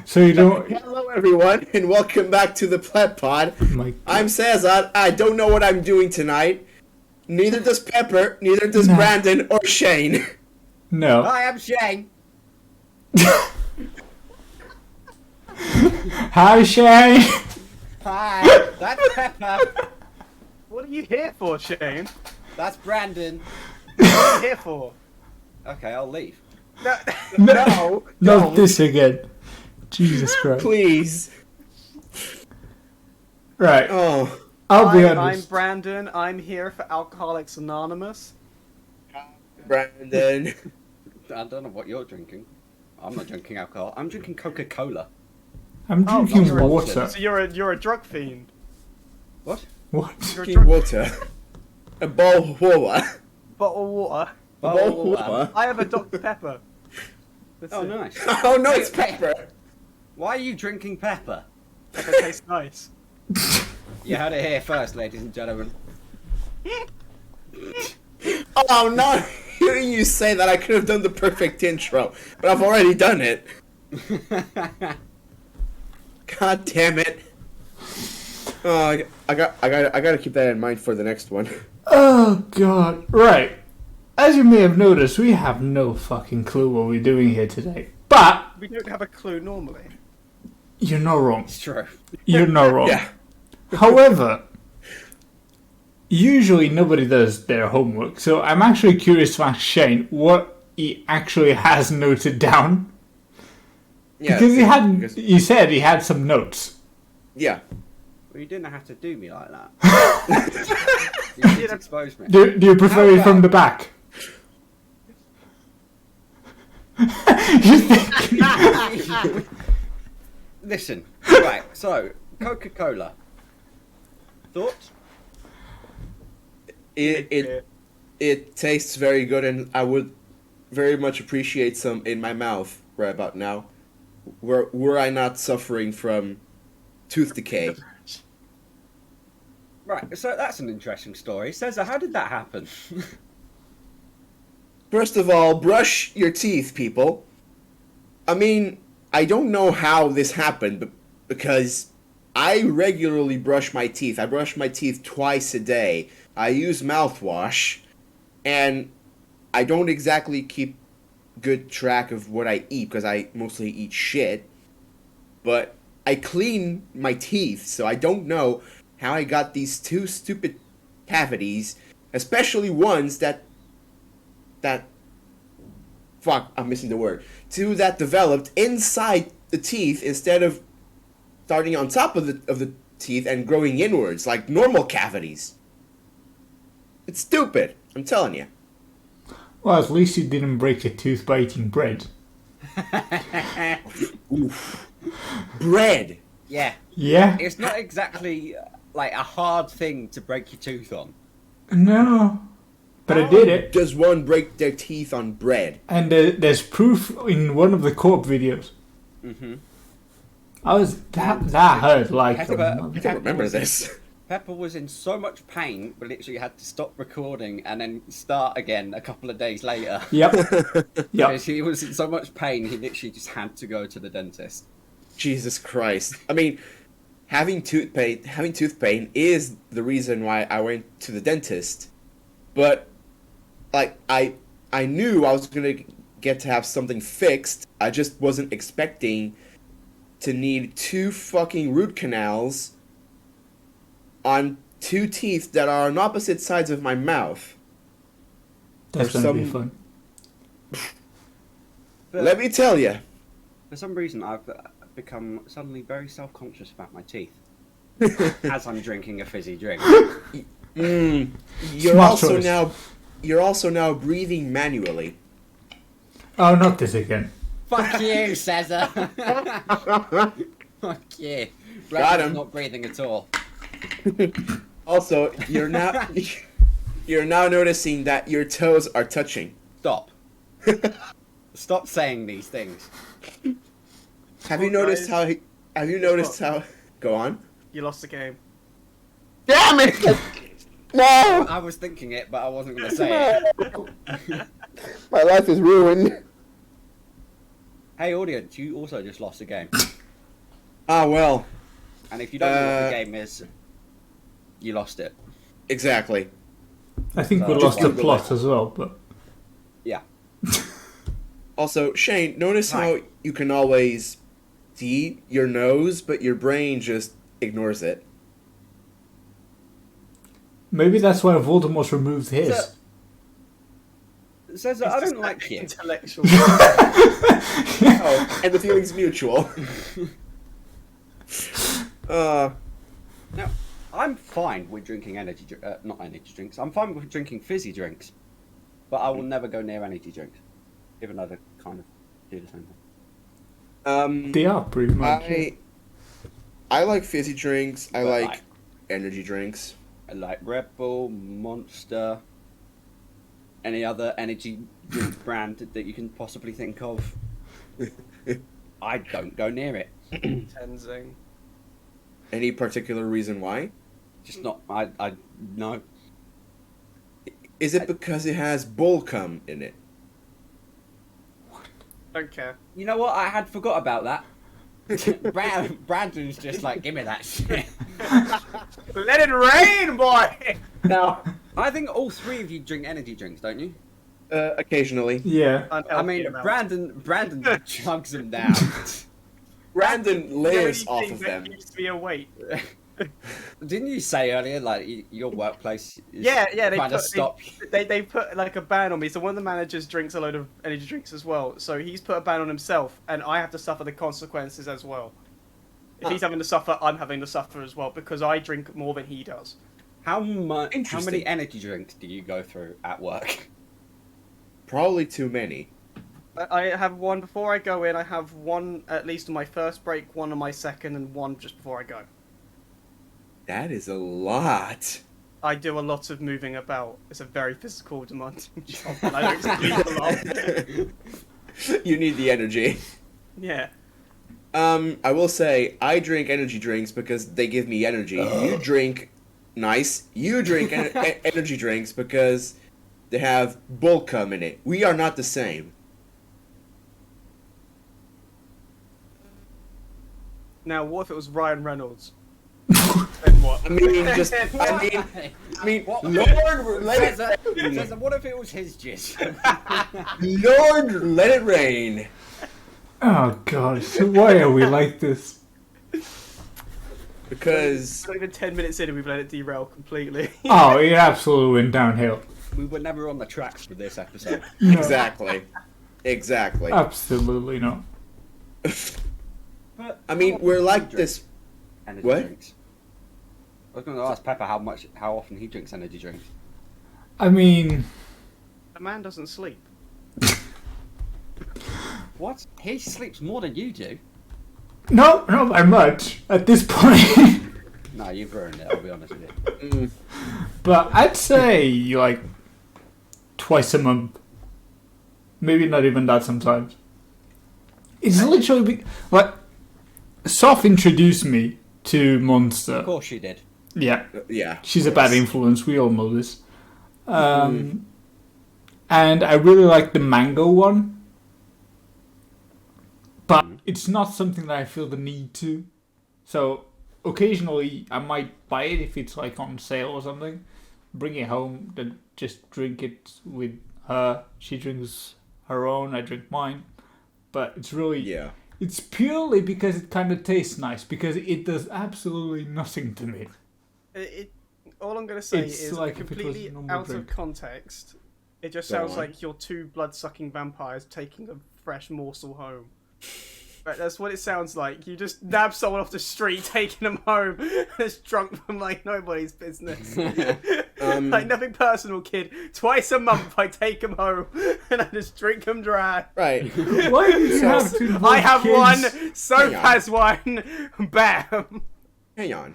So you don't. Hello, everyone, and welcome back to the PlebPod. My God. I'm César. I don't know what I'm doing tonight. Neither does Pepper, neither does No. Brandon or Shane. No. Hi, I'm Shane. Hi, Shane. Hi, that's Pepper. What are you here for, Shane? That's Brandon. What are you here for? Okay, I'll leave. No, Not this again. Jesus Christ. please. Right. Oh, I'll be I'm honest. Brandon. I'm here for Alcoholics Anonymous. Brandon. I don't know what you're drinking. I'm not drinking alcohol. I'm drinking Coca-Cola. I'm Oh, drinking you're a- water. So you're a drug fiend. What? What? You're a Drinking drug water. A bowl of water. bottle of water. A bowl of water. I have a Dr Pepper. That's Oh, it. nice. Oh no, it's Pepper. Why are you drinking pepper? Pepper tastes nice. You heard it here first, ladies and gentlemen. Oh no, hearing you say that, I could have done the perfect intro, but I've already done it. God damn it. Oh, I gotta keep that in mind for the next one. Oh, God. Right. As you may have noticed, we have no fucking clue what we're doing here today. But We don't have a clue normally. you're not wrong. It's true. You're not wrong. Yeah. However, usually nobody does their homework, so I'm actually curious to ask Shane what he actually has noted down. Yeah. Because because- he said he had some notes. Yeah. Well, you didn't have to do me like that. You did expose me. Do you prefer How it from about- the back? You think? Listen, right, so, Coca-Cola. Thoughts? It tastes very good, and I would very much appreciate some in my mouth right about now. Were I not suffering from tooth decay. Right, so that's an interesting story. César, how did that happen? First of all, brush your teeth, people. I mean, I don't know how this happened, but because I regularly brush my teeth. I brush my teeth twice a day. I use mouthwash, and I don't exactly keep good track of what I eat because I mostly eat shit. But I clean my teeth, so I don't know how I got these two stupid cavities, especially ones that fuck, I'm missing the word. Two that developed inside the teeth instead of starting on top of the teeth and growing inwards like normal cavities. It's stupid, I'm telling you. Well, at least you didn't break your tooth by eating bread. Oof. Bread. Yeah, Yeah? it's not exactly like a hard thing to break your tooth on. No. But I did it. Does one break their teeth on bread? And there's proof in one of the co-op videos. Mm-hmm. That hurt like a Pepper- mother- I don't remember this. Pepper was in so much pain, we literally had to stop recording and then start again a couple of days later. Yep. Yep. Because he was in so much pain, he literally just had to go to the dentist. Jesus Christ. I mean, having tooth pain is the reason why I went to the dentist. But like I knew I was going to get to have something fixed. I just wasn't expecting to need two fucking root canals on two teeth that are on opposite sides of my mouth. That's For gonna be some- fun. But Let me tell you. for some reason, I've become suddenly very self-conscious about my teeth as I'm drinking a fizzy drink. You're Smart also choice. you're also now breathing manually. Oh, not this again. Fuck you, César. Fuck you. Got Brandon's him. not breathing at all. Also, you're now noticing that your toes are touching. Stop. Stop saying these things. Have you Well, noticed how? guys- Have you noticed how? Go on. You lost the game. Damn it! No, I was thinking it, but I wasn't going to say it. my life is ruined. Hey, audience, you also just lost a game. Ah, well, And if you don't know what the game is, you lost it. exactly. I think we Just lost the Google plot it. as well, but Yeah. Also, Shane, notice how Right. you can always see your nose, but your brain just ignores it. maybe that's why Voldemort removed his. So- César, I don't like you. Intellectual. Oh, and the feeling's mutual. Now, I'm fine with drinking not energy drinks. I'm fine with drinking fizzy drinks, but I will never go near energy drinks, even though they kind of do the same thing. They are pretty much. I like fizzy drinks. I But like energy drinks. I like Red Bull, Monster, any other energy drink brand that you can possibly think of. I don't go near it. Tenzing. Any particular reason why? Just not. I no. Is it because it has bull cum in it? Don't care. You know what? I had forgot about that. Brandon's just like, give me that shit. Let it rain, boy! No. I think all three of you drink energy drinks, don't you? Occasionally. Yeah. I mean, Brandon chugs them down. Brandon lives off of them. Used to be a weight. Didn't you say earlier, like your workplace? Is Yeah, they trying to put, stop. they put like a ban on me. So one of the managers drinks a load of energy drinks as well. So he's put a ban on himself, and I have to suffer the consequences as well. If he's having to suffer, I'm having to suffer as well because I drink more than he does. How many Interesting. energy drinks do you go through at work? Probably too many. I have one before I go in. I have one at least on my first break, one on my second, and one just before I go. That is a lot. I do a lot of moving about. It's a very physical, demanding job, and I don't sleep a lot. You need the energy. Yeah. I will say, I drink energy drinks because they give me energy. You drink, nice. You drink energy drinks because they have bull cum in it. We are not the same. Now, what if it was Ryan Reynolds? Then what? I mean, just, What? Lord, let César, what if it was his jizz? Lord, let it rain. Oh god, so why are we like this? Because Not even 10 minutes in and we've let it derail completely. Oh, it absolutely went downhill. We were never on the tracks for this episode. No, exactly. absolutely not. But I mean, we're like this. energy What? drinks. I was going to ask Pepper how often he drinks energy drinks. I mean, The man doesn't sleep. What? He sleeps more than you do. no, not by much at this point. No, you've ruined it. I'll be honest with you. But I'd say like twice a month. Maybe not even that sometimes. It's literally like Soph introduced me to Monster. Of course you did. Yeah, Yeah. she's a bad influence. We all know this. And I really like the mango one, but it's not something that I feel the need to. So occasionally I might buy it if it's like on sale or something. Bring it home, then just drink it with her. She drinks her own, I drink mine. But it's really, Yeah. it's purely because it kind of tastes nice, because it does absolutely nothing to me. All I'm going to say It's is like if it was a completely normal out drink. of context. It just Go sounds on. like you're two blood-sucking vampires taking a fresh morsel home. Right, that's what it sounds like. You just nab someone off the street, taking them home, that's drunk from like nobody's business. Like nothing personal, kid. Twice a month I take them home and I just drink them dry. Right. Why do you have to involve I have kids? one, Soap Hang on. has one, bam. Hang on.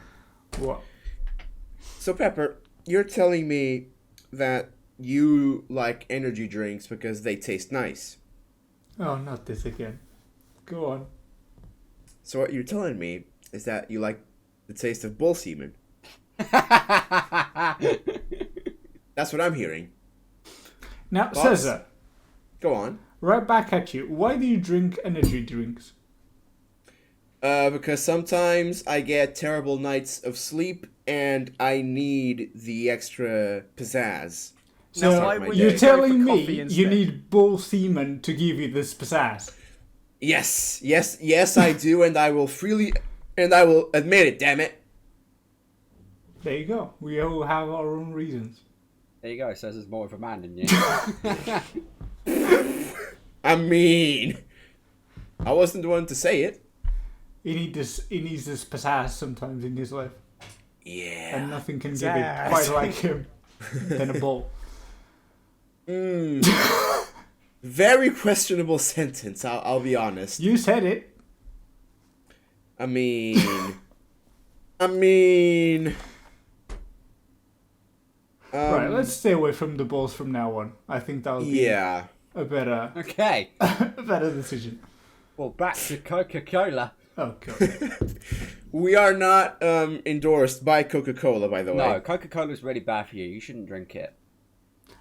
What? So, Pepper, you're telling me that you like energy drinks because they taste nice. Oh, not this again. Go on. So what you're telling me is that you like the taste of bull semen. That's what I'm hearing. Now, Thoughts? César, Go on. right back at you. Why do you drink energy drinks? Because sometimes I get terrible nights of sleep and I need the extra pizzazz. So Now, why would you're you go telling for me coffee you instead? need bull semen to give you this pizzazz? Yes, I do, and I will admit it, damn it. There you go. We all have our own reasons. There you go. Says there's more of a man than you. I mean, I wasn't the one to say it. He needs this pizzazz sometimes in his life. Yeah. And nothing can give it Pizzazz. quite like him than a bull. Very questionable sentence, I'll be honest. You said it. I mean... Right, let's stay away from the bulls from now on. I think that would be Yeah. a better Okay. a better decision. Well, back to Coca-Cola. Oh, God. We are not endorsed by Coca-Cola, by the way. No, Coca-Cola is really bad for you. You shouldn't drink it.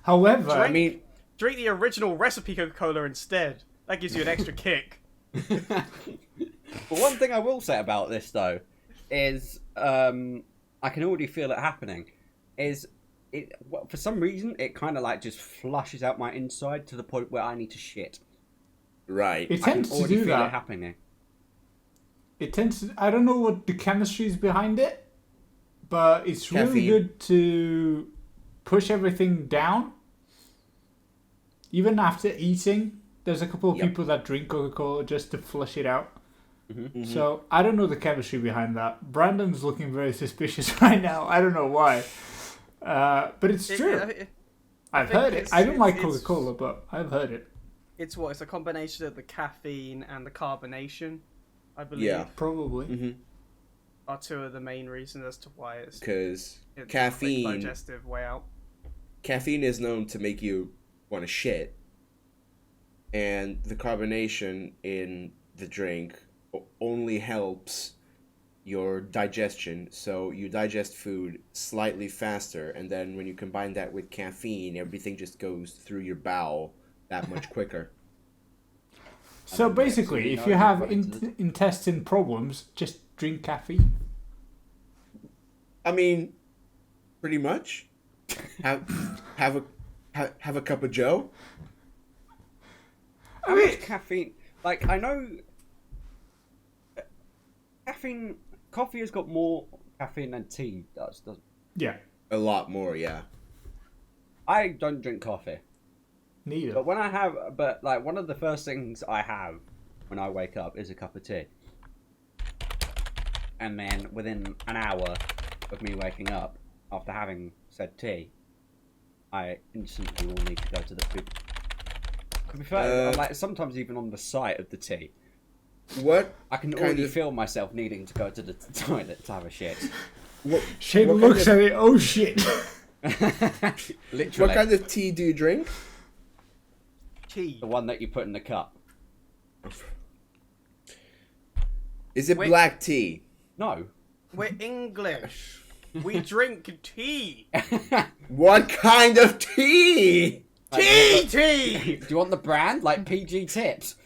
However, I mean, Drink the original recipe Coca-Cola instead. That gives you an extra kick. But one thing I will say about this, though, is I can already feel it happening. For some reason, it kind of like just flushes out my inside to the point where I need to shit. right. it I can tends to already do feel it that. happening. It tends to, I don't know what the chemistry is behind it, but it's really Caffeine. good to push everything down. Even after eating, there's a couple of Yep. people that drink Coca-Cola just to flush it out. Mm-hmm. So I don't know the chemistry behind that. Brandon's looking very suspicious right now. I don't know why. But it's true. I've think heard it. it's- I don't like it's- Coca-Cola, but I've heard it. It's what? It's a combination of the caffeine and the carbonation, I believe, Yeah. Probably. are two of the main reasons as to why it's Because a quick caffeine digestive way out. is known to make you want to shit. And the carbonation in the drink only helps your digestion, so you digest food slightly faster, and then when you combine that with caffeine, everything just goes through your bowel that much quicker. So then basically, next if thing you you know, have you've got into intestine problems, just drink caffeine. I mean, pretty much. Have a cup of Joe. How much caffeine? Like, I know caffeine. Coffee has got more caffeine than tea does. Doesn't? Yeah, A lot more, yeah. I don't drink coffee, neither. but when I have, like one of the first things I have when I wake up is a cup of tea, and then within an hour of me waking up after having said tea, I instantly will need to go to the poo. To be fair, like sometimes even on the sight of the tea, What I can kind already of- feel myself needing to go to the toilet to have a shit. Shane what looks kind at it. Oh shit! Literally, What kind of tea do you drink? Tea. the one that you put in the cup. Is it Wait. black tea? No. We're English. We drink tea. What kind of tea? Tea! Do you want the brand? Like PG Tips?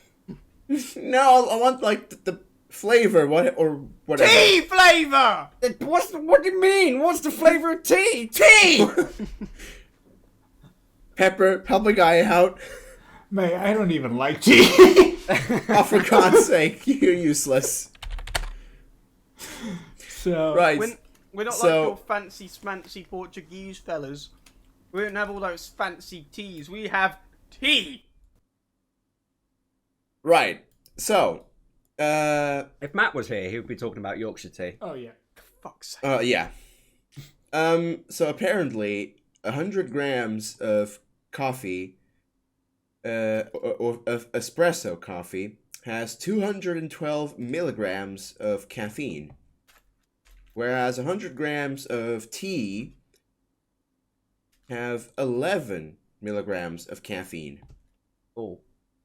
No, I want like the flavor, whatever. Tea flavour! What do you mean? What's the flavour of tea? Tea! Pepper, help a guy out. Mate, I don't even like tea. Oh, for God's sake, you're useless. So Right. We're not So- like your fancy smancy Portuguese fellas. We don't have all those fancy teas. We have tea. Right. So, If Matt was here, he would be talking about Yorkshire tea. Oh yeah. Fuck's sake. yeah. So apparently, 100 grams of coffee, or of espresso coffee, has 212 milligrams of caffeine. Whereas 100 grams of tea have 11 milligrams of caffeine. Oh,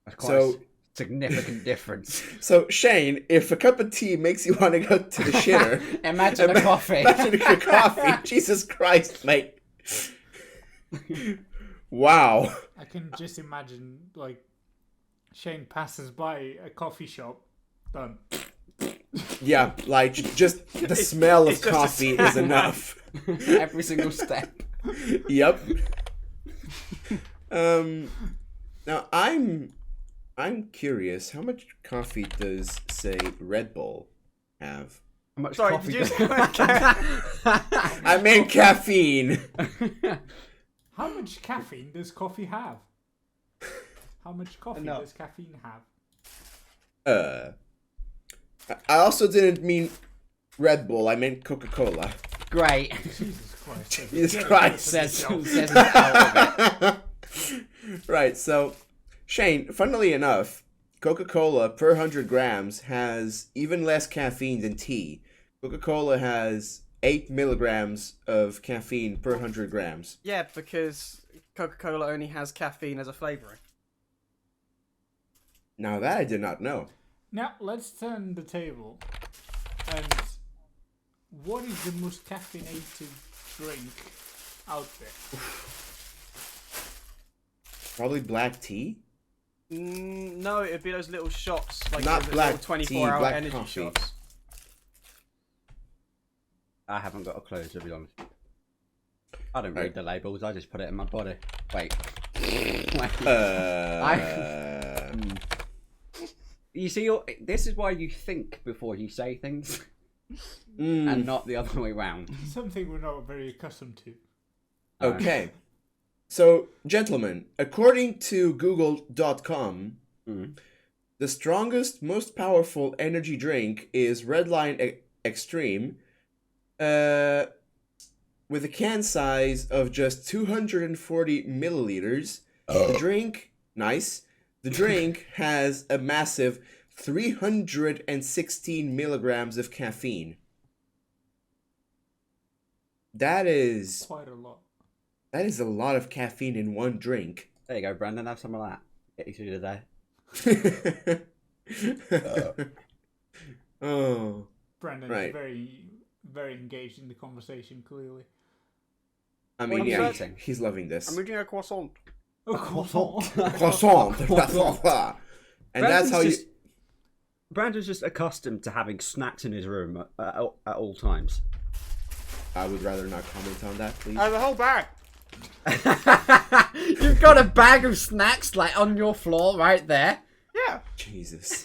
that's quite So- a significant difference. So, Shane, if a cup of tea makes you want to go to the shitter, Imagine a coffee. Imagine a coffee. Jesus Christ, mate. Wow. I can just imagine like Shane passes by a coffee shop. Done. Yeah, like just the smell of it's just a coffee smell. is enough. Every single step. Yep. Now I'm curious. How much coffee does, say, Red Bull have? How much Sorry, coffee did you I meant caffeine. How much caffeine does coffee have? How much coffee Enough. does caffeine have? I also didn't mean Red Bull. I meant Coca-Cola. Great. Jesus Christ. Jesus Christ. Says out of it. Right, so, Shane, funnily enough, Coca-Cola per 100 grams has even less caffeine than tea. Coca-Cola has 8 milligrams of caffeine per 100 grams. Yeah, because Coca-Cola only has caffeine as a flavouring. Now that I did not know. Now, let's turn the table. And what is the most caffeinated drink out there? Probably black tea? No, it'd be those little shots, like Not those black little tea, 24-hour black energy coffee. shots. I haven't got a clue, to be honest. I don't Right. read the labels, I just put it in my body. Wait. You see, this is why you think before you say things, and not the other way round. Something we're not very accustomed to. Okay. So, gentlemen, according to Google.com, the strongest, most powerful energy drink is Redline Extreme, with a can size of just 240 milliliters. The drink, nice. The drink has a massive 316 milligrams of caffeine. That is Quite a lot. a lot of caffeine in one drink. There you go, Brandon, have some of that. Get you through the day. Oh. Brandon's Right. very, very engaged in the conversation, clearly. I mean, Well, yeah, I'm he's loving this. I'm reading a croissant. Croissant. And Brandon's that's how you... just- Brandon's just accustomed to having snacks in his room at all times. I would rather not comment on that, please. I have a whole bag. You've got a bag of snacks like on your floor right there. Yeah. Jesus.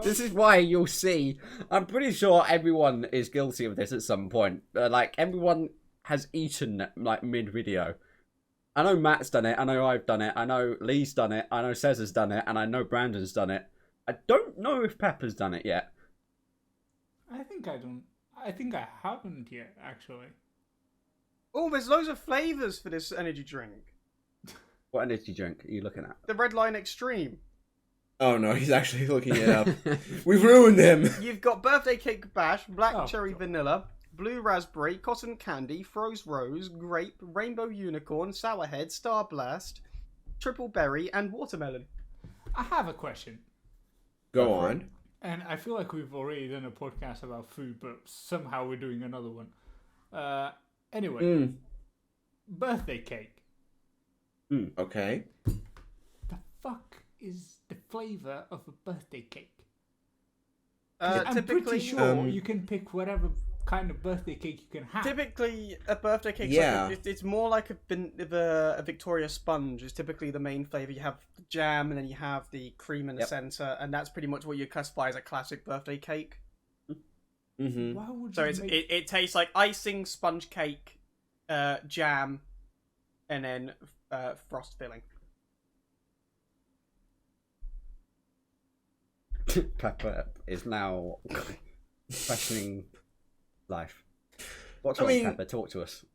This is why you'll see. I'm pretty sure everyone is guilty of this at some point. Like everyone has eaten like mid-video. I know Matt's done it. I know I've done it. I know Lee's done it. I know César's done it, and I know Brandon's done it. I don't know if Pepper's done it yet. I think I haven't yet, actually. Oh, there's loads of flavours for this energy drink. What energy drink are you looking at? The Red Line Extreme. Oh no, he's actually looking it up. We've ruined him. You've got birthday cake bash, black Oh, cherry God. vanilla, blue raspberry, cotton candy, froze rose, grape, rainbow unicorn, sourhead, star blast, triple berry, and watermelon. I have a question. Go on. And I feel like we've already done a podcast about food, but somehow we're doing another one. Anyway, birthday cake. Okay. The fuck is the flavour of a birthday cake? I'm Typically, pretty sure you can pick whatever kind of birthday cake you can have. typically a birthday cake. Yeah. It's more like a Victoria sponge. Is typically the main flavour. You have the jam, and then you have the cream in the centre, and that's pretty much what you classify as a classic birthday cake. Mm-hmm. Why would So you make... it tastes like icing, sponge cake, jam, and then frost filling. Pepper is now questioning life. What's I wrong, mean- Pepper? Talk to us.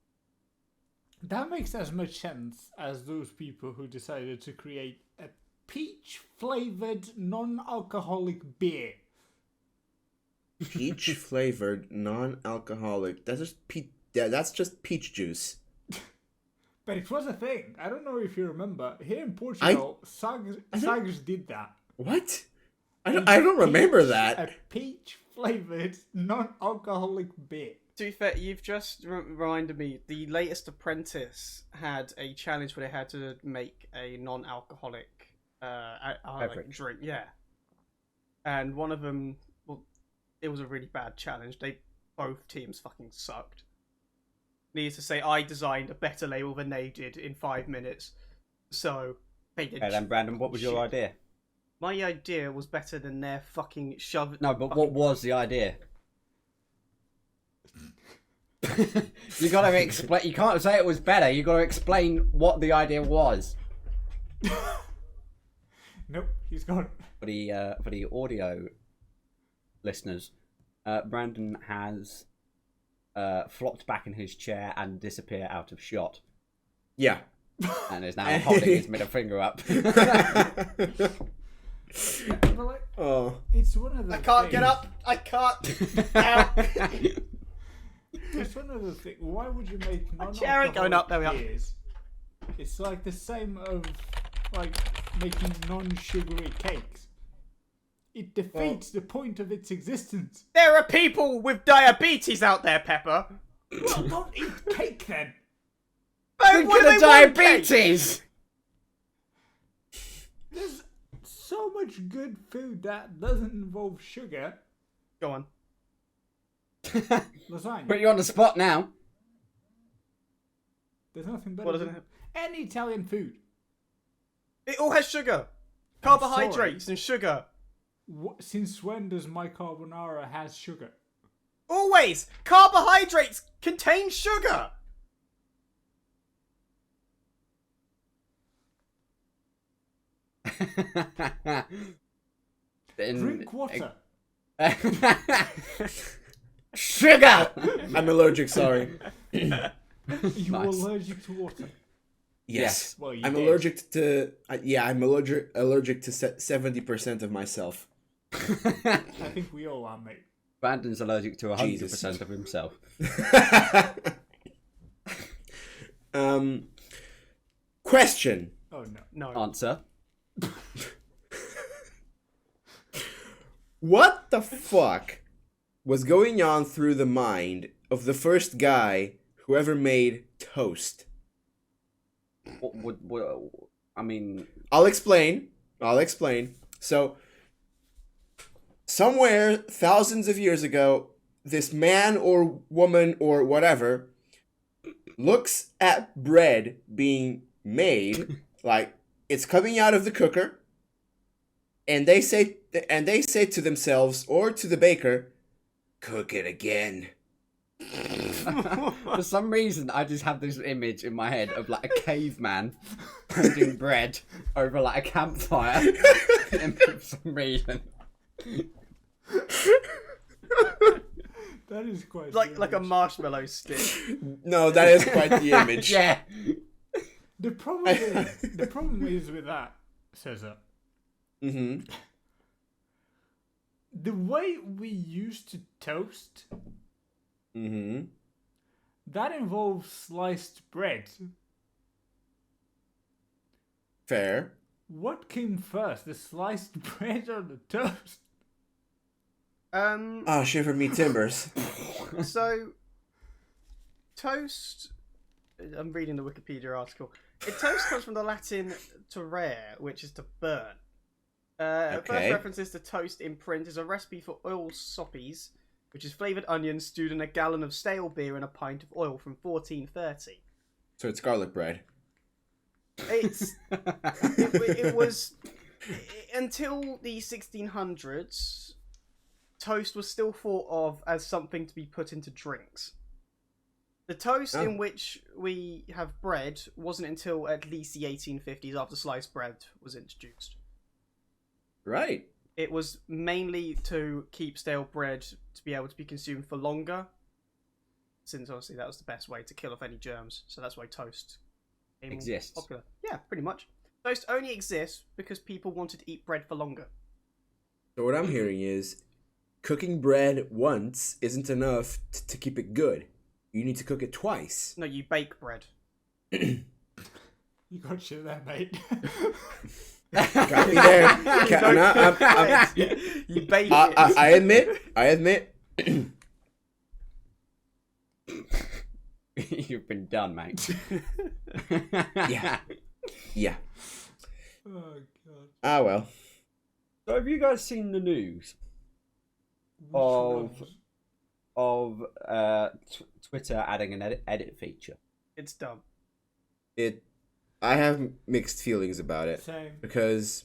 That makes as much sense as those people who decided to create a peach-flavoured non-alcoholic beer. Peach flavored, non-alcoholic. That's just peach juice. But it was a thing. I don't know if you remember. Here in Portugal, Sagres did that. What? I don't remember that. A peach-flavoured non-alcoholic beer. To be fair, you've just reminded me. The latest Apprentice had a challenge where they had to make a non-alcoholic like Beverage. drink, yeah. And one of them, well, it was a really bad challenge. Both teams fucking sucked. Needless to say, I designed a better label than they did in 5 minutes. So they did. Okay, then Brandon, what was your idea? My idea was better than their fucking shove. No, but what was the idea? You gotta explain. You can't say it was better. You gotta explain what the idea was. Nope, he's gone. For the audio listeners, Brandon has flopped back in his chair and disappeared out of shot, Yeah. and is now holding his middle finger up. But like, Oh. it's one of the I can't get things- up. I can't. Ow. It's one of the things. Why would you make chair ain't going up, there we are. beers? It's like the same of like making non-sugary cakes. It defeats the point of its existence. There are people with diabetes out there, Pepper. Well, don't eat cake then. But what do they want, cake? diabetes. There's so much good food that doesn't involve sugar. Go on. Lasagna. Put you on the spot now. There's nothing better What does it than have? any Italian food. It all has sugar, carbohydrates, and sugar. Since when does my carbonara has sugar? Always, carbohydrates contain sugar. Drink water. Sugar. I'm allergic, sorry. You are Nice. allergic to water. Yes. Well, you I'm did. allergic to I'm allergic to 70% of myself. I think we all are, mate. Brandon's allergic to 100% Jesus. of himself. Question. Oh no. No. Answer. What the fuck was going on through the mind of the first guy who ever made toast? I mean, I'll explain. So, somewhere thousands of years ago, this man or woman or whatever looks at bread being made, like it's coming out of the cooker, and they say to themselves or to the baker, "Cook it again." for some reason, I just have this image in my head of like a caveman holding bread over like a campfire. For some reason. That is quite like a marshmallow stick. No, that is quite the image. Yeah. The problem is with that, César. Mm-hmm. The way we used to toast, Mm-hmm. that involves sliced bread. Fair. What came first, the sliced bread or the toast? Oh, shiver me timbers. So toast. I'm reading the Wikipedia article. Toast comes from the Latin terrare, which is to burn. First Okay. references to toast in print is a recipe for oil soppies, which is flavoured onions stewed in a gallon of stale beer and a pint of oil from 1430. So it's garlic bread. It was until the 1600s. Toast was still thought of as something to be put into drinks. The toast in which we have bread wasn't until at least the 1850s, after sliced bread was introduced. Right. It was mainly to keep stale bread to be able to be consumed for longer, since obviously that was the best way to kill off any germs. So that's why toast became Exists. popular. Yeah, pretty much. Toast only exists because people wanted to eat bread for longer. So what I'm hearing is, cooking bread once isn't enough to keep it good. You need to cook it twice. No, you bake bread. You got shit there, mate. Got me there. You bake it. I admit. You've been done, mate. Yeah. Oh god. Ah, well. So have you guys seen the news Which Of- ones? of Twitter adding an edit feature? It's dumb. I have mixed feelings about it. Same. Because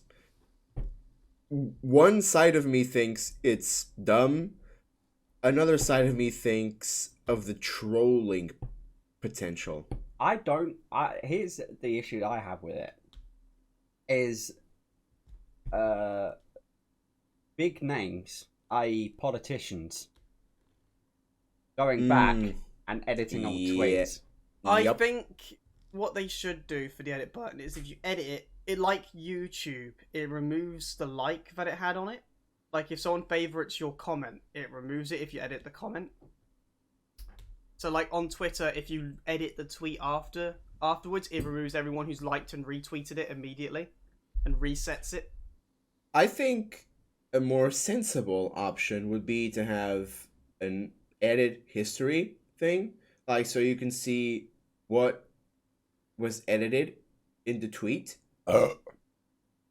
one side of me thinks it's dumb. Another side of me thinks of the trolling potential. Here's the issue I have with it. Is big names, i.e. politicians, going back and editing on tweets. I Yup. think what they should do for the edit button is if you edit it like YouTube, it removes the like that it had on it. Like if someone favorites your comment, it removes it if you edit the comment. So like on Twitter, if you edit the tweet afterwards, it removes everyone who's liked and retweeted it immediately and resets it. I think a more sensible option would be to have an edit history thing. Like, so you can see what was edited in the tweet.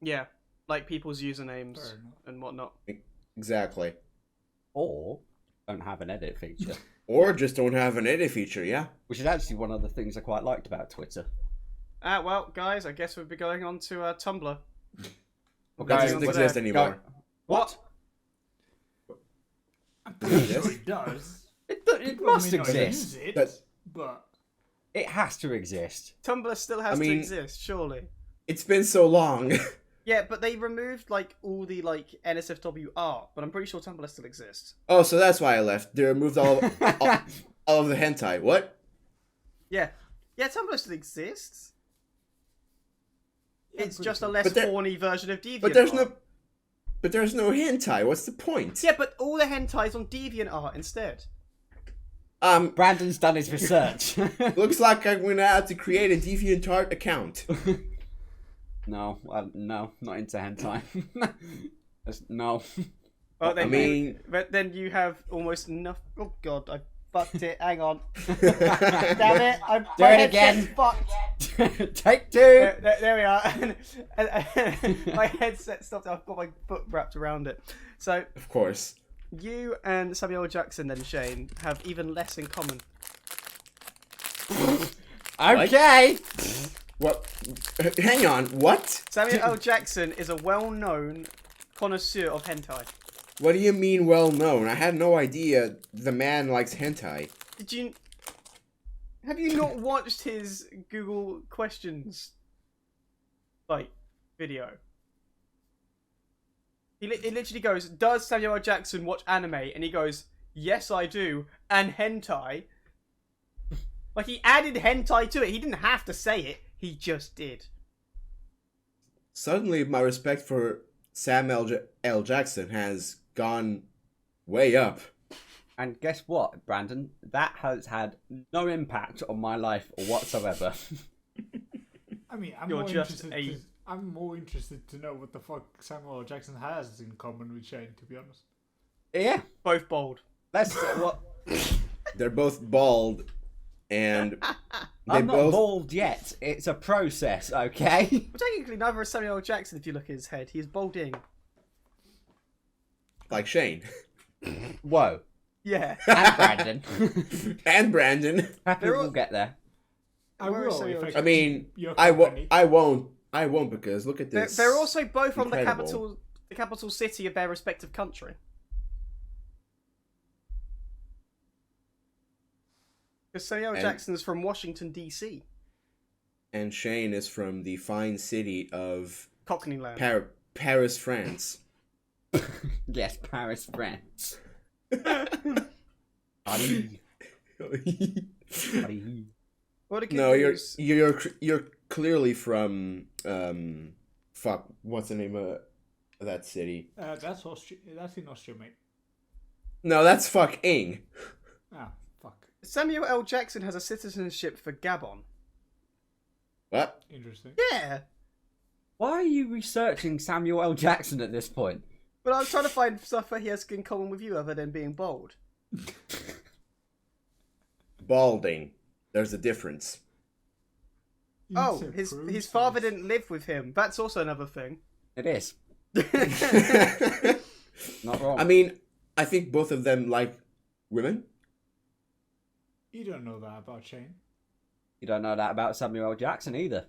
Yeah, like people's usernames Fair enough. and whatnot. Exactly. Or don't have an edit feature. Or just don't have an edit feature, yeah. Which is actually one of the things I quite liked about Twitter. Well, guys, I guess we'll be going on to Tumblr. That Guys, doesn't exist anymore. What? I'm pretty sure it does. It People must may not exist. use it, That- but It has to exist. Tumblr still has I mean- to exist, surely. It's been so long. Yeah, but they removed like all the like NSFW art, but I'm pretty sure Tumblr still exists. Oh, so that's why I left. They removed all of the hentai. What? Yeah, Tumblr still exists. yeah, It's pretty just a sure. less But there- horny version of DeviantArt. But there's no hentai. What's the point? Yeah, but all the hentai's on DeviantArt instead. Brandon's done his research. Looks like I'm gonna have to create a DeviantArt account. No, not into hentai. No. Oh, then I mean- but then you have almost enough. Oh god, I fucked it. Hang on. Damn it! Do it again. Fucked. Take two. There we are. And my headset stopped. I've got my foot wrapped around it. So Of course. you and Samuel L. Jackson and Shane have even less in common. Okay. What? Hang on. What? Samuel L. Jackson is a well-known connoisseur of hentai. What do you mean well known? I had no idea the man likes hentai. Have you not watched his Google questions like video? It literally goes, "Does Samuel L. Jackson watch anime?" And he goes, "Yes, I do." And hentai. Like he added hentai to it. He didn't have to say it. He just did. Suddenly, my respect for Sam L. Jackson has gone way up. And guess what, Brandon? That has had no impact on my life whatsoever. I mean, I'm You're more just interested. I'm more interested to know what the fuck Samuel L. Jackson has in common with Shane. To be honest. Yeah. Both bold. That's what. They're both bald, and they I'm not both. bald yet. It's a process, okay? But technically, neither is Samuel L. Jackson. If you look at his head, he's balding. Like Shane. Whoa. Yeah. And Brandon. And Brandon. Happy They're all- we'll get there. I Where is will. Samuel If L. I mean, your I company. won't. I won't because look at this. They're also both from Incredible. the capital city of their respective country. Because Samuel L. And- Jackson's from Washington D.C. And Shane is from the fine city of Cockney land. Paris, France. Yes, Paris, France. Buddy. Buddy. What a good No, news. you're clearly from fuck. What's the name of that city? That's Austria. That's in Austria, mate. No, that's fucking. Ah, fuck. Samuel L. Jackson has a citizenship for Gabon. What? Interesting. Yeah, Why are you researching Samuel L. Jackson at this point? but I was trying to find stuff that he has in common with you other than being bald. Balding. There's a difference. Oh, It's a his father process. didn't live with him. That's also another thing. It is. Not wrong. I mean, I think both of them like women. You don't know that about Shane. You don't know that about Samuel L. Jackson either.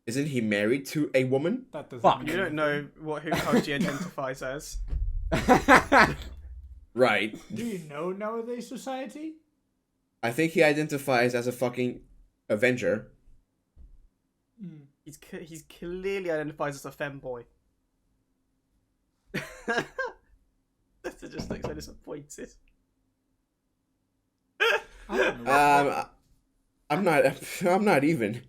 Isn't he married to a woman? That doesn't Fuck. mean You don't anything. know how she identifies as. Right. Do you know nowadays society? I think he identifies as a fucking Avenger. He's clearly identifies as a femboy. That just looks so disappointed. I don't know. I'm not even.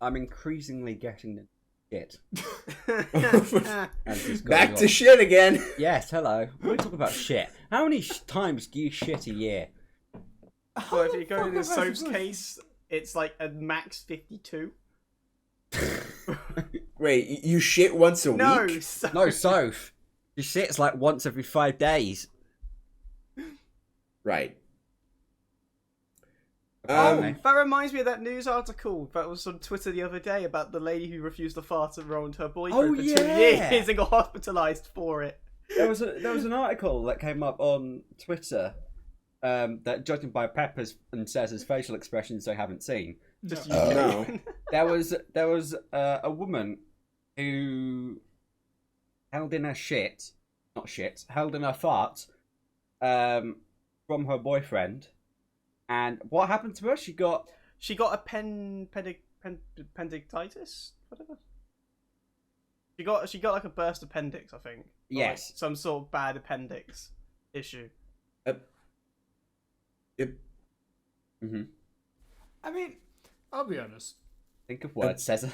I'm increasingly getting the shit. As this goes Back to on. shit again. Yes, hello. We're talking about shit. How many times do you shit a year? Well, if you go in the Fuck am I soap's supposed- case, it's like a max 52. Wait, you shit once a No, week? No, Soph. Your shit's like once every 5 days. Right. Apparently. That reminds me of that news article that was on Twitter the other day about the lady who refused to fart around her boyfriend for 2 yeah. years and got hospitalised for it. There was an article that came up on Twitter that, judging by Pepper's and César's facial expressions they haven't seen, Just No. No. there was a woman who held in her fart from her boyfriend, and what happened to her? She got She got a appendicitis, whatever. She got like a burst appendix, I think. Or, Yes. like, some sort of bad appendix issue. Yep. Mhm. I mean, I'll be honest. Think of words, César.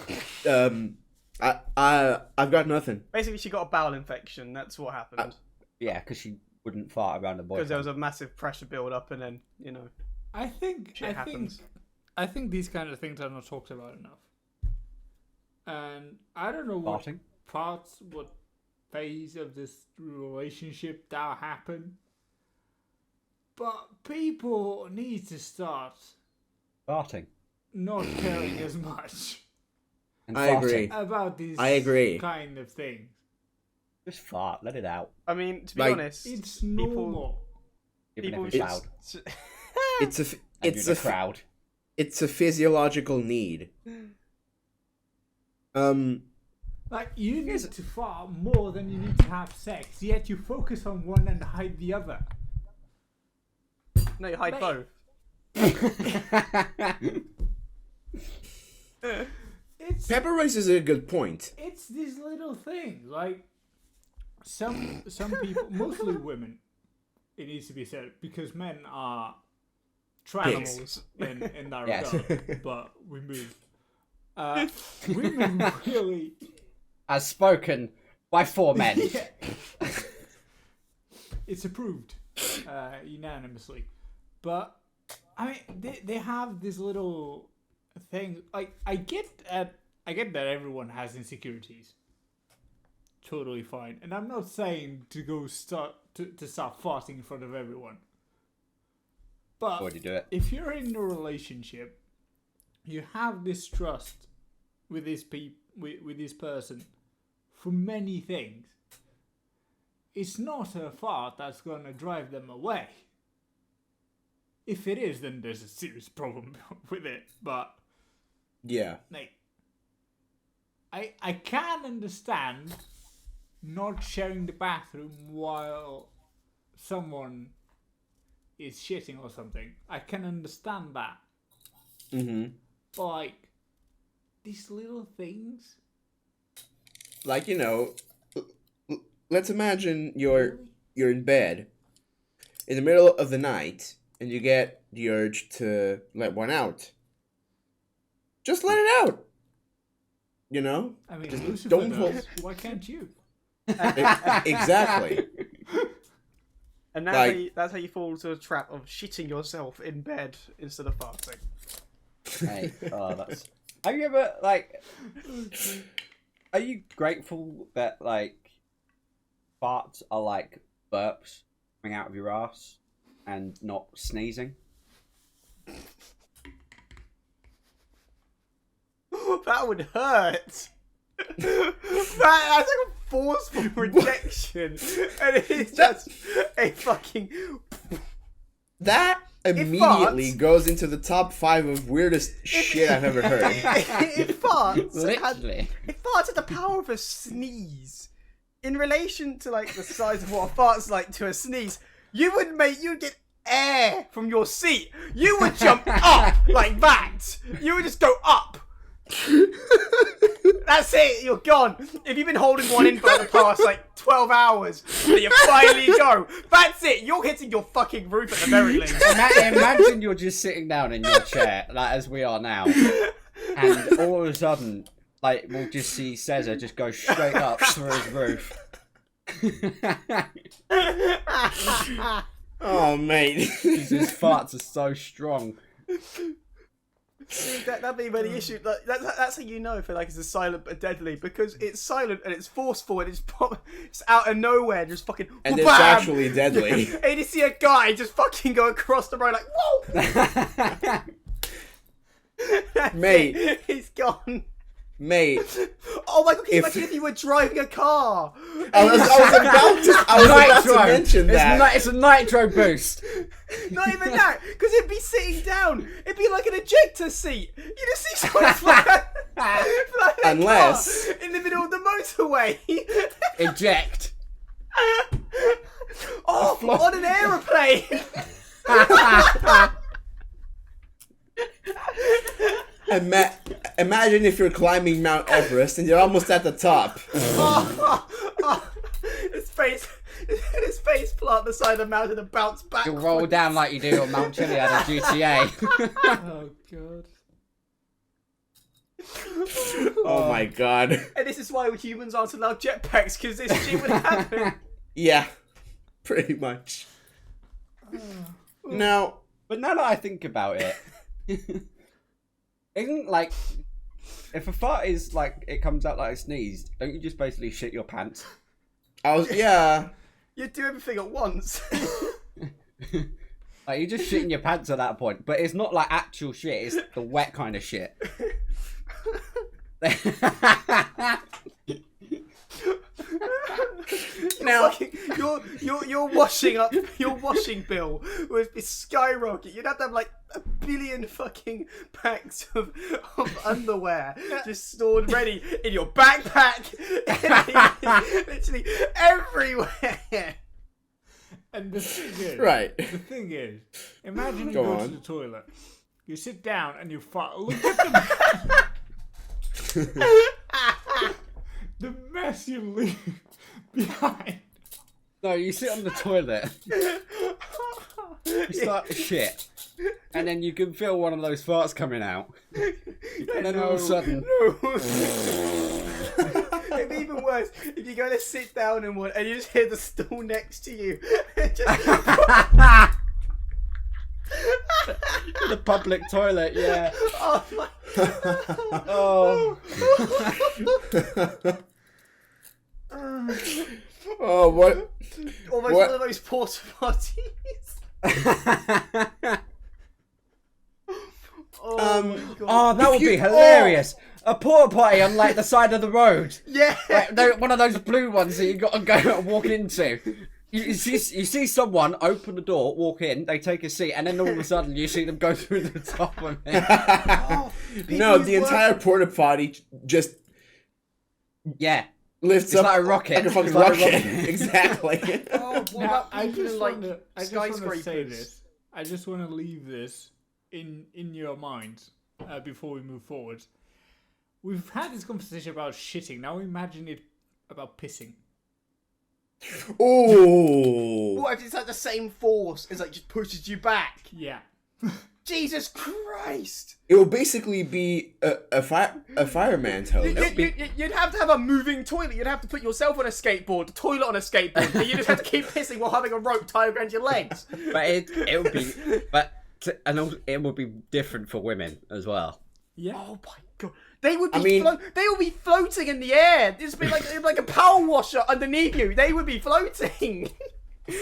I've got nothing. Basically, she got a bowel infection. That's what happened. Yeah, because she wouldn't fart around her Because boyfriend. there was a massive pressure build up, and then I think shit happens. I think these kind of things are not talked about enough. And I don't know what Farting? what phase of this relationship that happened. But people need to start Farting. not caring as much And I farting. agree. about these I agree. kind of things. Just fart. Let it out. I mean, to be Like, honest, It's normal. Even people if it's loud. It's a And you're in a crowd. it's a physiological need. Like, you need to fart more than you need to have sex, yet you focus on one and hide the other. No, you hide Mate. both. It's Pepper raises a good point. it's these little things. Like, some people, mostly women, it needs to be said, because men are Pigs. animals in that Yes. regard. But we move. Women really. As spoken by 4 men. Yeah. It's approved unanimously. But I mean, they have this little thing. Like, I get that everyone has insecurities. Totally fine, and I'm not saying to go start farting in front of everyone. But Why'd you do it? if you're in a relationship, you have this trust with this with this person for many things. It's not a fart that's gonna drive them away. If it is, then there's a serious problem with it. But Yeah. like, I can understand not sharing the bathroom while someone is shitting or something. I can understand that. Mm-hmm. But like, these little things. Like, let's imagine you're in bed in the middle of the night and you get the urge to let one out. Just let it out. I mean, Lucifer don't does. hold- Why can't you? Exactly. And that's, Like- that's how you fall into the trap of shitting yourself in bed instead of farting. Hey, that's. Have you ever Are you grateful that farts are like burps coming out of your ass and not sneezing? That would hurt. That's like a forceful rejection, and it's just a fucking. That immediately goes into the top 5 of weirdest shit I've ever heard. It farts. Literally. It farts at the power of a sneeze. In relation to like the size of what a fart's like to a sneeze, you'd get air from your seat. You would jump up like that. You would just go up. That's it, you're gone. If you've been holding one in for the past like 12 hours, and you finally go, that's it, you're hitting your fucking roof at the very least. Imagine you're just sitting down in your chair, like as we are now, and all of a sudden, like, we'll just see César just go straight up through his roof. Oh, mate. His farts are so strong. That'd be the issue. Like, that's how you know if it's silent but deadly, because it's silent and it's forceful and it's out of nowhere, just fucking. And it's bam! actually deadly. And you see a guy just fucking go across the road like, whoa! Mate. He's gone. Mate. Oh my god, can you imagine if you were driving a car? I was about to mention that. It's a nitro boost. Not even that, because it'd be sitting down. It'd be like an ejector seat. You just see someone flying Unless in the middle of the motorway. Eject. On an aeroplane. Imagine if you're climbing Mount Everest and you're almost at the top. His face plant the side of the mountain and bounce back. You'll roll down like you do on Mount Chili out of GTA. Oh god. Oh my god. And this is why humans aren't allowed jetpacks, because this shit would happen. Yeah, pretty much. Now, But now that I think about it, isn't like, if a fart is like, it comes out like a sneeze, don't you just basically shit your pants? yeah. You do everything at once. Like, you're just shitting your pants at that point, but it's not like actual shit, it's the wet kind of shit. Now, your washing bill would be skyrocket. You'd have to have like 1 billion fucking packs of underwear just stored ready in your backpack, literally everywhere. And the thing is, imagine you go to the toilet, you sit down and you fart. Look at the mess you leave behind. No, you sit on the toilet, you start to shit, and then you can feel one of those farts coming out, and then all of a sudden... It'd be even worse if you go to sit down and you just hear the stool next to you. The public toilet, yeah. Oh my. Oh. oh, what? Almost one of those porta potties. Oh my god. Oh, that would be hilarious. A porta potty on like the side of the road. Yeah. Like, one of those blue ones that you got to go and walk into. You see someone open the door, walk in, they take a seat, and then all of a sudden you see them go through the top of it. No, the entire porta potty just lifts It's up like a rocket. Like a fucking It's like a rocket. rocket. Exactly. Oh, what Now, about I people just in, like want to say skyscrapers? this. I just want to leave this in your minds before we move forward. We've had this conversation about shitting. Now imagine it about pissing. Oh. What if it's like the same force? It's like just pushes you back. Yeah. Jesus Christ! It will basically be a fireman's hose. You'd have to have a moving toilet. You'd have to put yourself on a skateboard, the toilet on a skateboard, and you just have to keep pissing while having a rope tied around your legs. But it would be, and also, it would be different for women as well. Yeah. Oh my god. They would be they would be floating in the air. This would be like a power washer underneath you. They would be floating.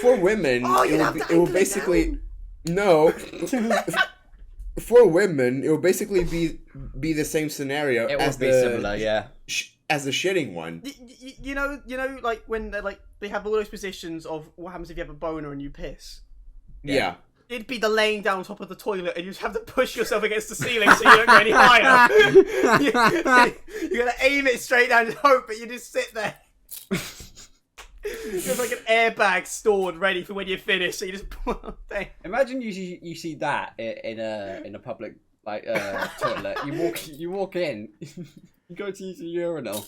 For women, it will basically no. for women, it will basically be the same scenario It as would be similar, yeah. as the shitting one. You know, like when they have all those positions of what happens if you have a boner and you piss. Yeah. It'd be the laying down on top of the toilet, and you just have to push yourself against the ceiling so you don't go any higher. You're gonna aim it straight down and hope, but you just sit there. There's like an airbag stored ready for when you finish, so you just Imagine you see that in a public toilet. You walk in, you go to use a urinal.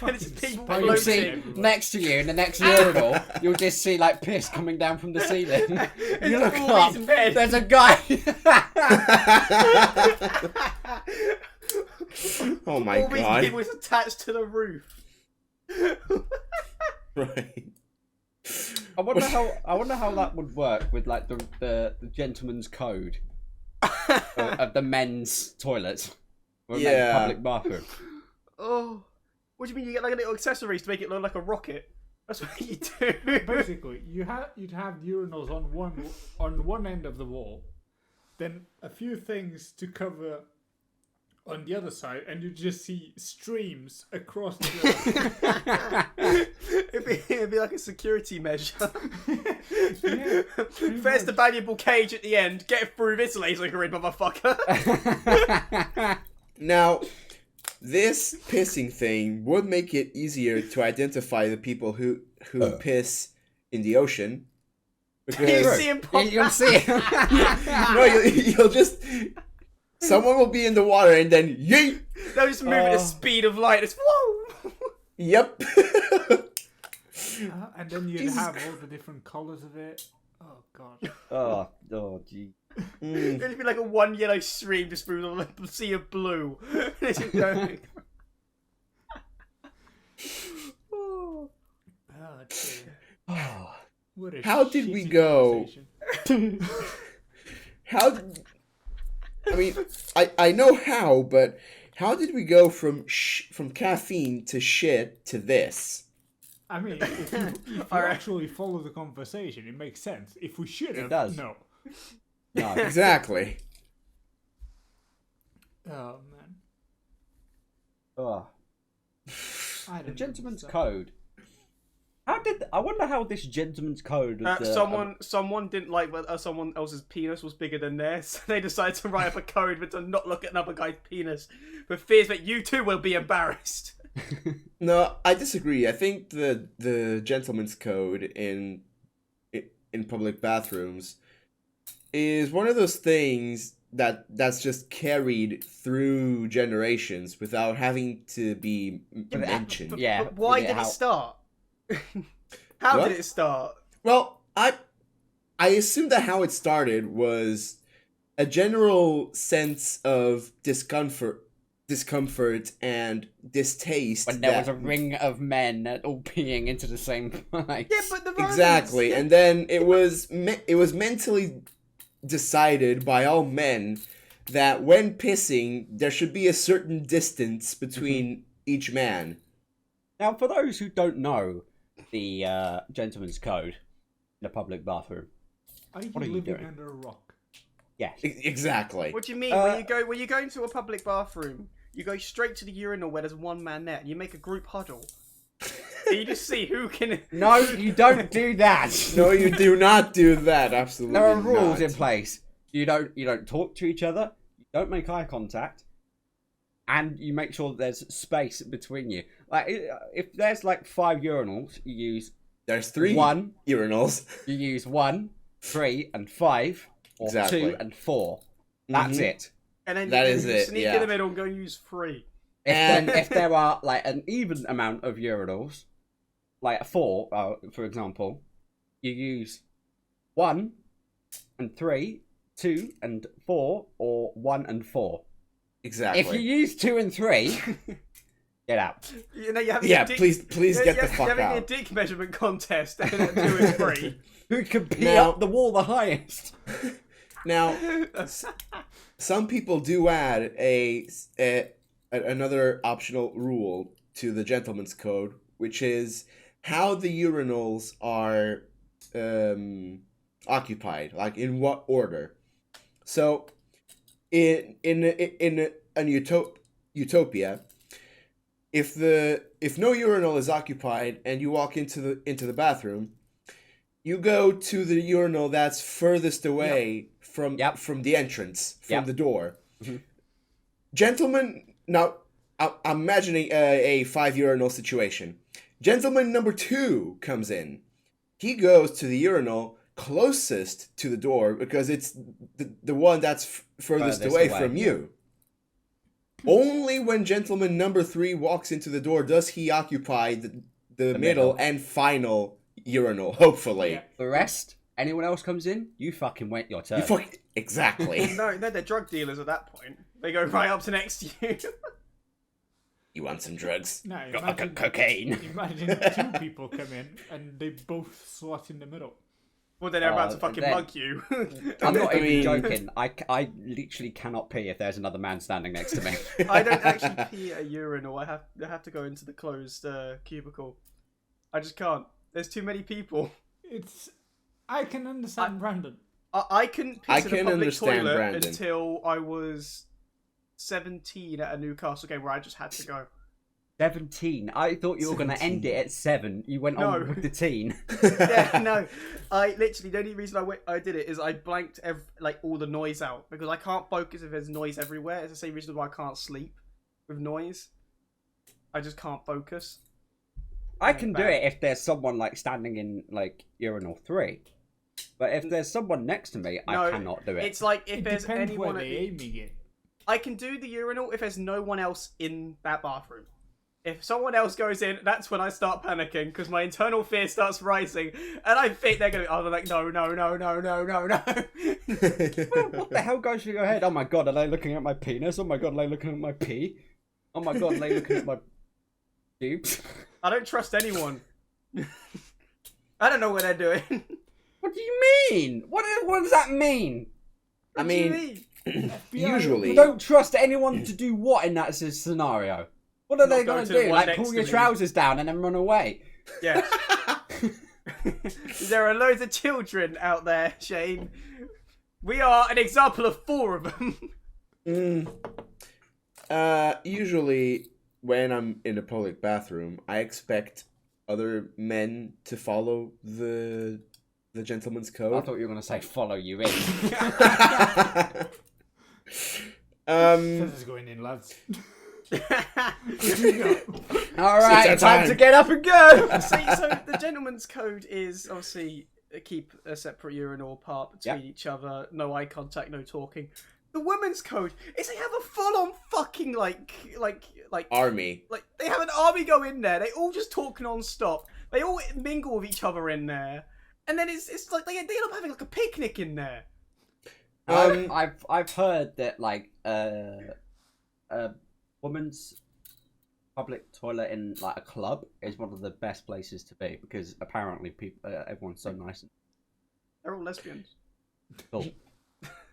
and it's people You'll see floating. next to you in the next urinal, you'll just see like piss coming down from the ceiling. You look all up, these men. there's a guy. Oh my All these god. people is attached to the roof. Right. I wonder how that would work with like the gentleman's code of the men's toilets or men's Yeah. public bathroom. Oh, what do you mean? You get like a little accessories to make it look like a rocket? That's what you do. Basically, you'd have urinals on one end of the wall, then a few things to cover on the other side, and you just see streams across the. It'd be like a security measure. Yeah, There's the valuable cage at the end. Get it through this laser grid, motherfucker. Now, this pissing thing would make it easier to identify the people who piss in the ocean. You Because see him pop You'll see it. no, you'll just someone will be in the water and then yeet. They'll just move at the speed of light. It's whoa. Yep. and then you'd Jesus have all the different colors of it. Oh god. Oh, gee. It'd be like a one yellow stream just through the sea of blue. It's just going. Oh. Oh, dear. Oh. What a How did we shitty go? conversation. How? I mean, I know how, but how did we go from caffeine to shit to this? I mean, if you actually follow the conversation, it makes sense. If we should have, does. no. No. Exactly. Oh man, Oh. I The don't gentleman's understand. code. I wonder how this gentleman's code. Someone didn't like whether someone else's penis was bigger than theirs, so they decided to write up a code but to not look at another guy's penis, for fears that you too will be embarrassed. No, I disagree. I think the gentleman's code in public bathrooms is one of those things that's just carried through generations without having to be mentioned. Yeah. But why with did how- it start? How What? did it start? Well, I assume that how it started was a general sense of discomfort and distaste. When there was a that- ring of men all peeing into the same place. Yeah, but the Exactly, and then it was mentally decided by all men that when pissing, there should be a certain distance between each man. Now, for those who don't know the gentleman's code in a public bathroom, Are you What are you living doing? under a rock? yes. Exactly. What do you mean? When you go into a public bathroom, you go straight to the urinal where there's one man there, and you make a group huddle. And you just see who can. No, you don't do that. No, you do not do that. Absolutely. There are rules not. in place. You don't talk to each other. You don't make eye contact, and you make sure that there's space between you. Like if there's like 5 urinals, you use There's 3 1. urinals. You use 1, 3, and 5, or Exactly. 2 and 4. That's Mhm. it. And then That you is it, sneak yeah. in the middle and go use 3. If there are like an even amount of urinals, like 4, for example, you use 1 and 3, 2 and 4, or 1 and 4. Exactly. If you use 2 and 3, get out. You know, you have Yeah, please get the fuck You're having a out. dick measurement contest. And 2 and 3. Who can pee Now- up the wall the highest? Now, some people do add another optional rule to the gentleman's code, which is how the urinals are occupied, like in what order. So, in an utopia, if no urinal is occupied and you walk into the bathroom, you go to the urinal that's furthest away from the entrance, from the door. Mm-hmm. Gentlemen, now I'm imagining a 5 urinal situation. Gentleman number 2 comes in. He goes to the urinal closest to the door because it's the one that's furthest away from you. Only when gentleman number 3 walks into the door does he occupy the middle and final urinal, hopefully. Yeah. The rest, anyone else comes in, you fucking wait your turn. Exactly. No, they're drug dealers at that point. They go right up to next to you. You want some drugs? No, Got cocaine. Imagine 2 people come in and they both slot in the middle. Well, then they're about to fucking mug you. I'm not I even mean- joking. I literally cannot pee if there's another man standing next to me. I don't actually pee at a urinal. I have to go into the closed cubicle. I just can't. There's too many people. I can understand Brandon. I couldn't I piss in a can public understand toilet Brandon. until I was 17 at a Newcastle game where I just had to go. 17. I thought you were going to end it at 7. You went on No. with the teen. Yeah, no. I literally, the only reason I did it is I blanked all the noise out because I can't focus if there's noise everywhere. It's the same reason why I can't sleep with noise. I just can't focus. I can do it if there's someone like standing in like urinal 3. But if there's someone next to me, I cannot do it. It's like if It there's depends anyone where at they're aiming it. I can do the urinal if there's no one else in that bathroom. If someone else goes in, that's when I start panicking because my internal fear starts rising, and I think they're gonna. Oh, they're like, no. What the hell goes through your head? Oh my god, are they looking at my penis? Oh my god, are they looking at my pee? Oh my god, are they looking at my boobs? I don't trust anyone. I don't know what they're doing. What do you mean? What does that mean? I What do you mean, You usually, don't trust anyone to do what in that scenario? What are they Not going go to to the do? one Like next pull to your me. trousers down and then run away? Yes. There are loads of children out there, Shane. We are an example of 4 of them. Usually when I'm in a public bathroom, I expect other men to follow the gentleman's I code. thought you were going to say follow you in. This is going in, lads. All right, It's time our to time. get up and go. See, so the gentleman's code is obviously keep a separate urinal apart between each other, no eye contact, no talking. The women's code is they have a full-on fucking like Army. like they have an army go in there. They all just talk non-stop. They all mingle with each other in there, and then it's like they end up having like a picnic in there. I've heard that like a woman's public toilet in like a club is one of the best places to be because apparently everyone's so nice and They're all lesbians. cool.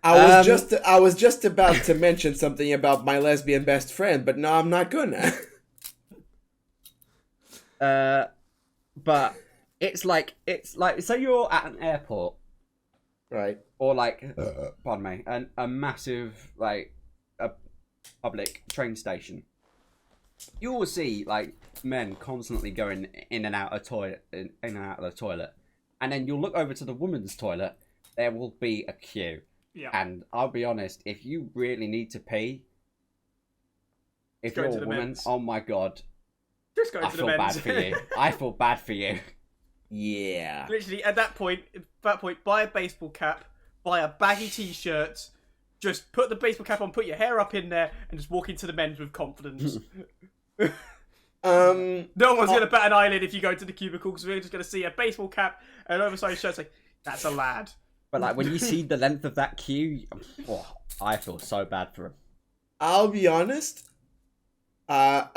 I was just about to mention something about my lesbian best friend, but no, I'm not gonna. But it's like so you're at an airport Right. or like pardon me, a massive like a public train station. You will see like men constantly going in and out of in and out of the toilet, and then you'll look over to the women's toilet. There will be a queue. Yeah. And I'll be honest, if you really need to pee, if Go you're to a the woman, men's. oh my god, Just go I to the feel men's. bad for you. I feel bad for you. Yeah. Literally, at that point, buy a baseball cap, buy a baggy t-shirt, just put the baseball cap on, put your hair up in there, and just walk into the men's with confidence. No one's going to bat an eyelid if you go to the cubicle, because we're just going to see a baseball cap and an oversized shirt. It's like, that's a lad. But like when you see the length of that queue, oh, I feel so bad for him. I'll be honest. I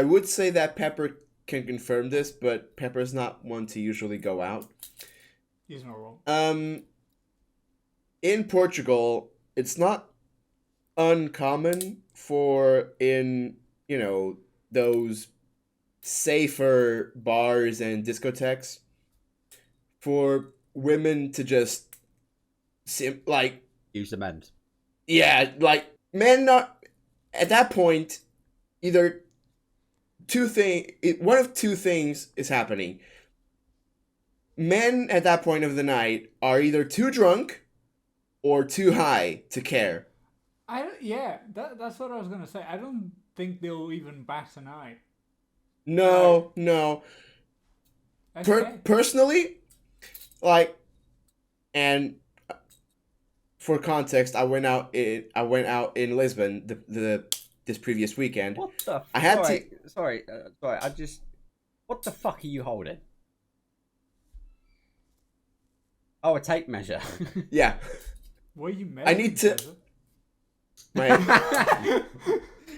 would say that Pepper can confirm this, but Pepper's not one to usually go out. He's not wrong. In Portugal, it's not uncommon for those safer bars and discotheques for women to just Use the men's. Yeah, like men not at that point. Either one of two things is happening. Men at that point of the night are either too drunk or too high to care. That's what I was gonna say. I don't think they'll even bat an eye. No, no. Personally, like, and for context, I went out in Lisbon this previous weekend. What the? I had Sorry. I just. What the fuck are you holding? Oh, a tape measure. Yeah. What you measuring? I need to. My...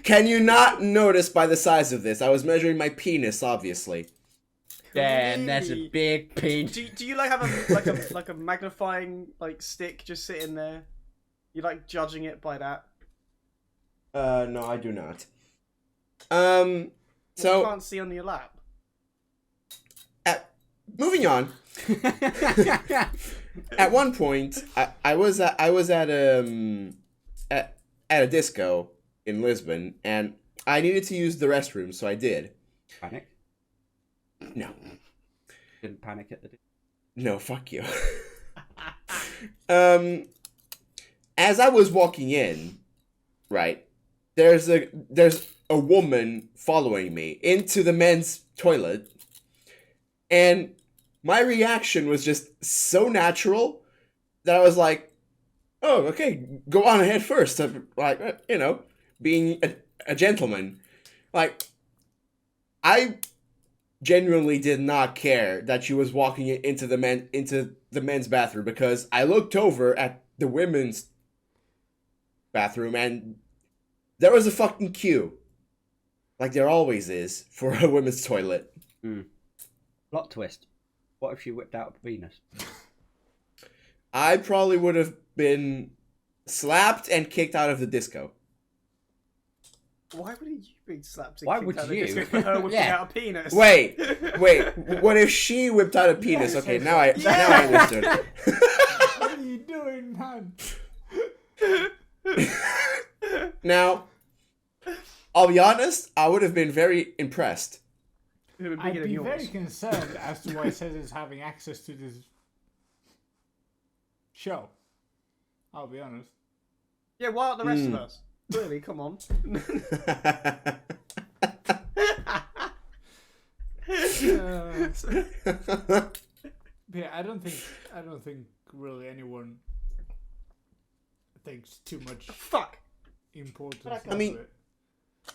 Can you not notice by the size of this? I was measuring my penis, obviously. Damn, that's a big penis. Do you like have like a magnifying like stick just sitting there? You like judging it by that? No, I do not. You So can't see on your lap. moving on. At one point, I was at a disco in Lisbon, and I needed to use the restroom, so I did. Panic? No. Didn't panic at the. No, fuck you. As I was walking in, right, there's a woman following me into the men's toilet, and my reaction was just so natural that I was like, "Oh, okay, go on ahead first." Like, being a gentleman, like, I genuinely did not care that she was walking into the men's bathroom, because I looked over at the women's bathroom and there was a fucking queue, like there always is for a women's toilet. Plot twist. What if she whipped out a penis? I probably would have been slapped and kicked out of the disco. Why would you be slapped? Why would you? For her whipping out a penis. Wait. What if she whipped out a penis? Okay, now I understood. What are you doing, man? Now, I'll be honest, I would have been very impressed. I'd be very concerned as to why César's having access to this show. I'll be honest. Yeah, why aren't the rest of us? Really, come on. Yeah, I don't think really anyone thinks too much importance I mean, of it.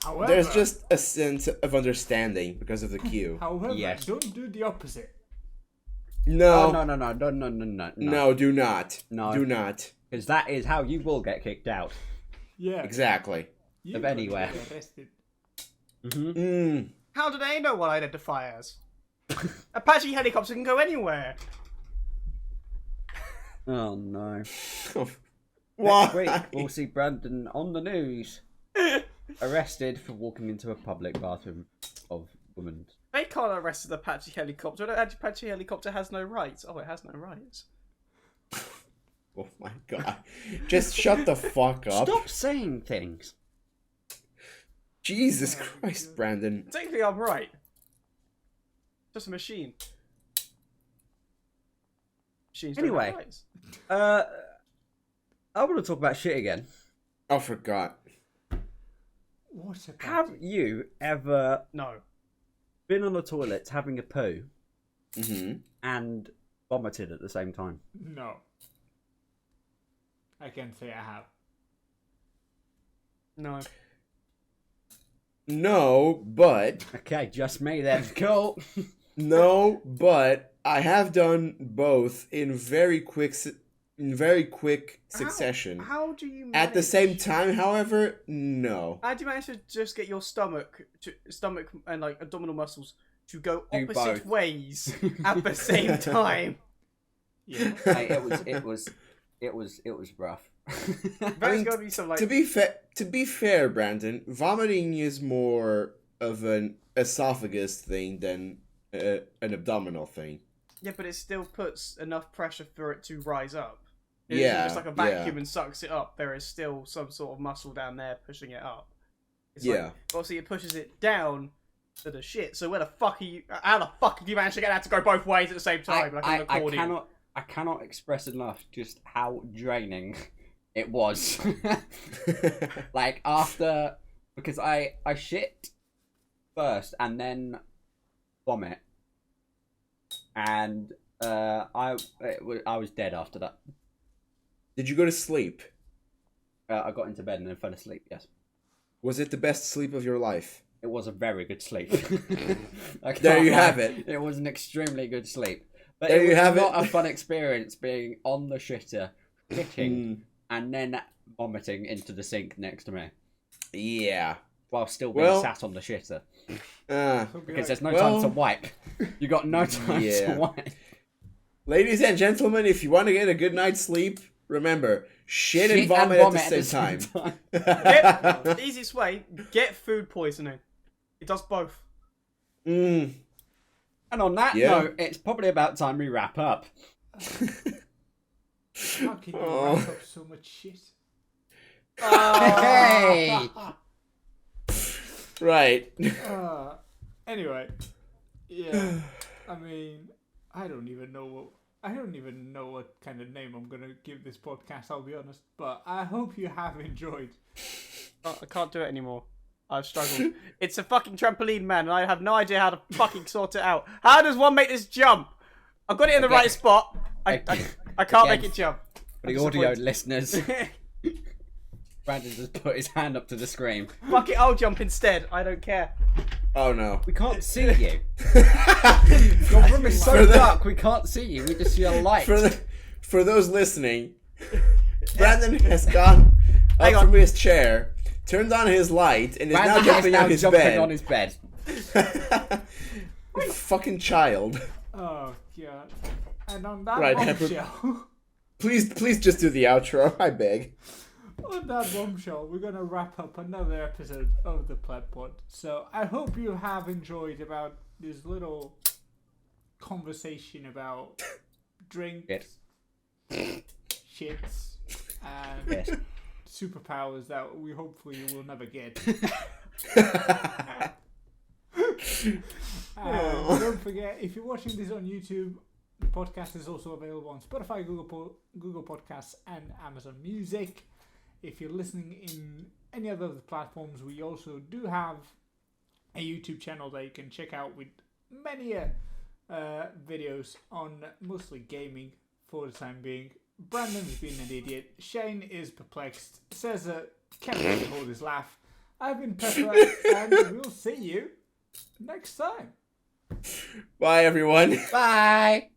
However, there's just a sense of understanding because of the queue. However, Yes. don't do the opposite. No. No, No, do not. No. Do not. Because that is how you will get kicked out. Yeah. Exactly. You're Of gonna anywhere. get arrested. How do they know what I identify as? Apache helicopter can go anywhere. Oh no. Why? Next week we'll see Brandon on the news. Arrested for walking into a public bathroom of women. They can't arrest the Apache helicopter. The Apache helicopter has no rights. Oh, it has no rights. Oh my god. Just shut the fuck up. Stop saying things. Jesus Christ, Brandon. Technically, I'm right. Just a machine. Machines don't have Anyway. rights. I want to talk about shit again. Oh, forgot. What about Have you ever No. been on the toilet having a poo Mm-hmm. and vomited at the same time? No. I can say I have. No. No, but Okay, just me then. Cool. I have done both in very quick succession. How do you manage? At the same time, however, no. How do you manage to just get your stomach and like abdominal muscles to go Do opposite both. ways at the same time? Yeah. Hey, it was rough. There's got to be some like. To be fair, Brandon, vomiting is more of an esophagus thing than an abdominal thing. Yeah, but it still puts enough pressure for it to rise up. It Yeah, isn't just like a vacuum yeah. and sucks it up. There is still some sort of muscle down there pushing it up. It's Yeah. like, obviously, it pushes it down to the shit. So where the fuck are you? How the fuck have you managed to get that to go both ways at the same time, like an accordion? I cannot express enough just how draining it was. Like after, because I shit first and then vomit, and I was dead after that. Did you go to sleep? I got into bed and then fell asleep. Yes, Was it the best sleep of your life? it was a very good sleep. There you have it. It was an extremely good sleep, but There it you was have not it. a fun experience being on the shitter, shitting, and then vomiting into the sink next to me Yeah. while still being Well- sat on the shitter. Like, Because there's no well- time to wipe. You got no time Yeah. to wipe. Ladies and gentlemen, if you want to get a good night's sleep, remember, shit and Shit vomit at the same time. The easiest way: get food poisoning. It does both. Mm. And on that Yeah. note, it's probably about time we wrap up. how can you Oh. wrap up so much shit? Hey! Right. Anyway, yeah. I mean, I don't even know what kind of name I'm gonna give this podcast. I'll be honest, but I hope you have enjoyed. Oh, I can't do it anymore. I've struggled. It's a fucking trampoline, man, and I have no idea how to fucking sort it out. How does one make this jump? I've got it in the right spot. I can't make it jump. For the audio listeners, Brandon just put his hand up to the screen. Fuck it, I'll jump instead. I don't care. Oh no. We can't see you. Your room is so For the- dark, we can't see you. We just see a light. For those listening, Brandon has gone Hang up on. from his chair, turned on his light, and is Brandon now jumping is now on his jumping bed. on his bed. Fucking child. Oh god! And on that Right, bombshell, Please just do the outro, I beg. on that bombshell, we're gonna wrap up another episode of the PlebPod. So I hope you have enjoyed about this little conversation about drinks, shits, and Yes. superpowers that we hopefully will never get. Don't forget, if you're watching this on YouTube, the podcast is also available on Spotify, Google Podcasts, and Amazon Music. If you're listening in any other of the platforms, we also do have a YouTube channel that you can check out with many videos on mostly gaming for the time being. Brandon's been an idiot. Shane is perplexed. César can't really hold his laugh. I've been Pepper, and we'll see you next time. Bye, everyone. Bye.